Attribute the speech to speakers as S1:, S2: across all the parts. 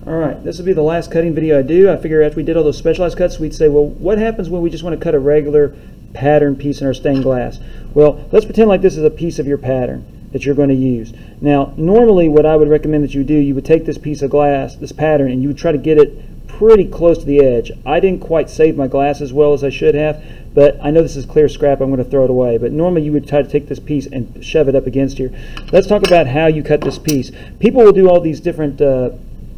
S1: Alright, this will be the last cutting video I do. I figure after we did all those specialized cuts, we'd say, well, what happens when we just want to cut a regular pattern piece in our stained glass? Well, let's pretend like this is a piece of your pattern that you're going to use. Now, normally what I would recommend that you do, you would take this piece of glass, this pattern, and you would try to get it pretty close to the edge. I didn't quite save my glass as well as I should have, but I know this is clear scrap, I'm going to throw it away. But normally you would try to take this piece and shove it up against here. Let's talk about how you cut this piece. People will do all these different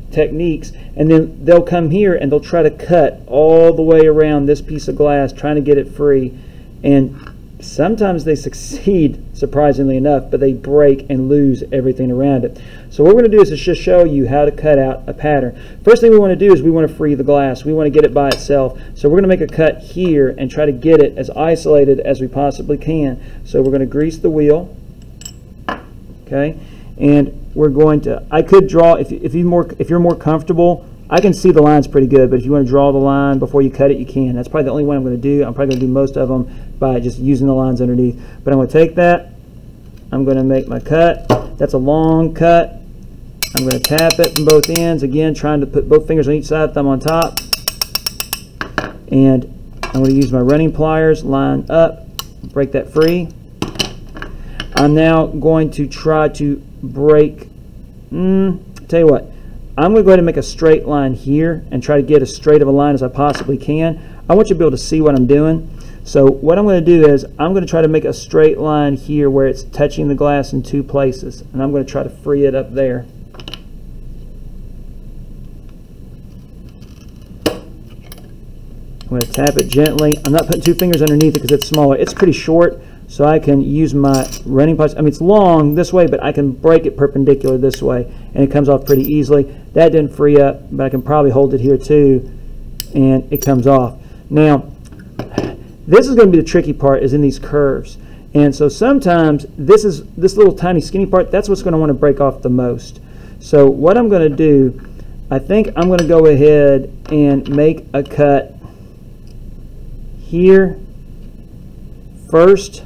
S1: techniques, and then they'll come here and they'll try to cut all the way around this piece of glass, trying to get it free, and sometimes they succeed, surprisingly enough, but they break and lose everything around it. So what we're going to do is just show you how to cut out a pattern. First thing we want to do is we want to free the glass. We want to get it by itself. So we're going to make a cut here and try to get it as isolated as we possibly can. So we're going to grease the wheel, okay, and we're going to, I could draw, if you're more comfortable, I can see the lines pretty good, but if you want to draw the line before you cut it, you can. That's probably the only one I'm going to do. I'm probably going to do most of them by just using the lines underneath. But I'm going to take that, I'm going to make my cut. That's a long cut. I'm going to tap it from both ends, again trying to put both fingers on each side, thumb on top. And I'm going to use my running pliers, line up, break that free. I'm now going to try to break, tell you what, I'm going to go ahead and make a straight line here and try to get as straight of a line as I possibly can. I want you to be able to see what I'm doing. So what I'm going to do is I'm going to try to make a straight line here where it's touching the glass in two places, and I'm going to try to free it up there. I'm going to tap it gently. I'm not putting two fingers underneath it because it's smaller. It's pretty short, so I can use my running pliers. I mean, it's long this way, but I can break it perpendicular this way, and it comes off pretty easily. That didn't free up, but I can probably hold it here too, and it comes off. Now, this is going to be the tricky part, is in these curves. And so sometimes this little tiny skinny part, that's what's going to want to break off the most. So what I'm going to do, I think I'm going to go ahead and make a cut here first,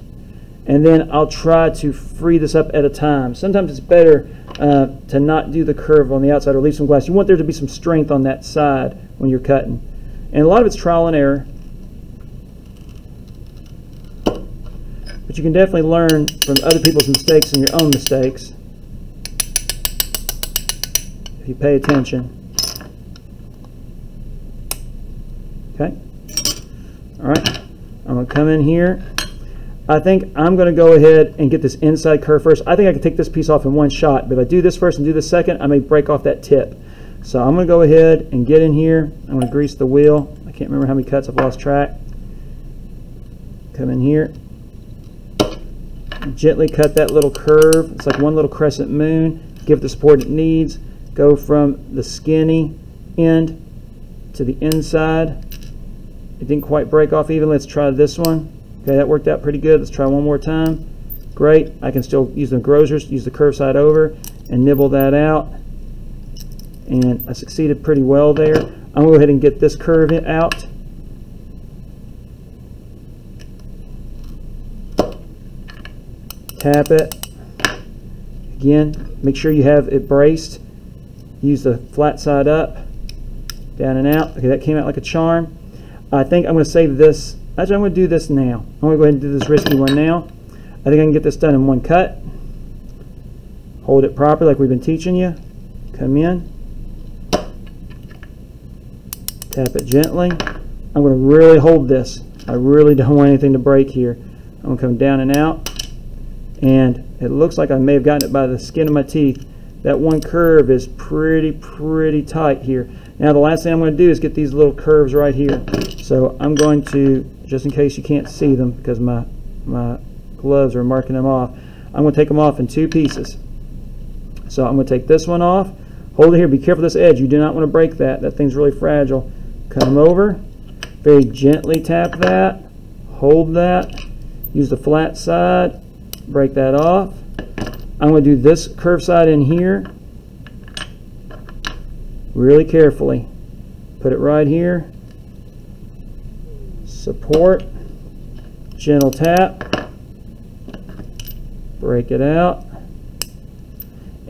S1: and then I'll try to free this up at a time. Sometimes it's better to not do the curve on the outside or leave some glass. You want there to be some strength on that side when you're cutting. And a lot of it's trial and error. But you can definitely learn from other people's mistakes and your own mistakes if you pay attention. Okay? Alright, I'm going to come in here. I think I'm going to go ahead and get this inside curve first. I think I can take this piece off in one shot, but if I do this first and do this second, I may break off that tip. So I'm going to go ahead and get in here. I'm going to grease the wheel. I can't remember how many cuts, I've lost track. Come in here. Gently cut that little curve. It's like one little crescent moon. Give it the support it needs. Go from the skinny end to the inside. It didn't quite break off even. Let's try this one. Okay, that worked out pretty good. Let's try one more time. Great. I can still use the grosers, use the curve side over, and nibble that out. And I succeeded pretty well there. I'm going to go ahead and get this curve out. Tap it. Again, make sure you have it braced. Use the flat side up, down and out. Okay, that came out like a charm. I think I'm going to save this. Actually, I'm going to do this now. I'm going to go ahead and do this risky one now. I think I can get this done in one cut. Hold it properly like we've been teaching you. Come in. Tap it gently. I'm going to really hold this. I really don't want anything to break here. I'm going to come down and out. And it looks like I may have gotten it by the skin of my teeth. That one curve is pretty tight here. Now the last thing I'm going to do is get these little curves right here. So I'm going to, just in case you can't see them because my gloves are marking them off, I'm going to take them off in two pieces. So I'm going to take this one off. Hold it here. Be careful of this edge. You do not want to break that. That thing's really fragile. Come over. Very gently tap that. Hold that. Use the flat side. Break that off. I'm going to do this curve side in here really carefully. Put it right here. Support. Gentle tap. Break it out.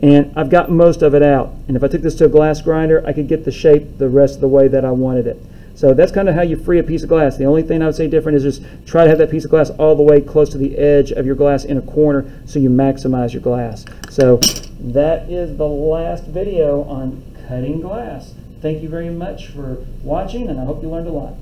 S1: And I've got most of it out. And if I took this to a glass grinder, I could get the shape the rest of the way that I wanted it. So that's kind of how you free a piece of glass. The only thing I would say different is just try to have that piece of glass all the way close to the edge of your glass in a corner so you maximize your glass. So that is the last video on cutting glass. Thank you very much for watching, and I hope you learned a lot.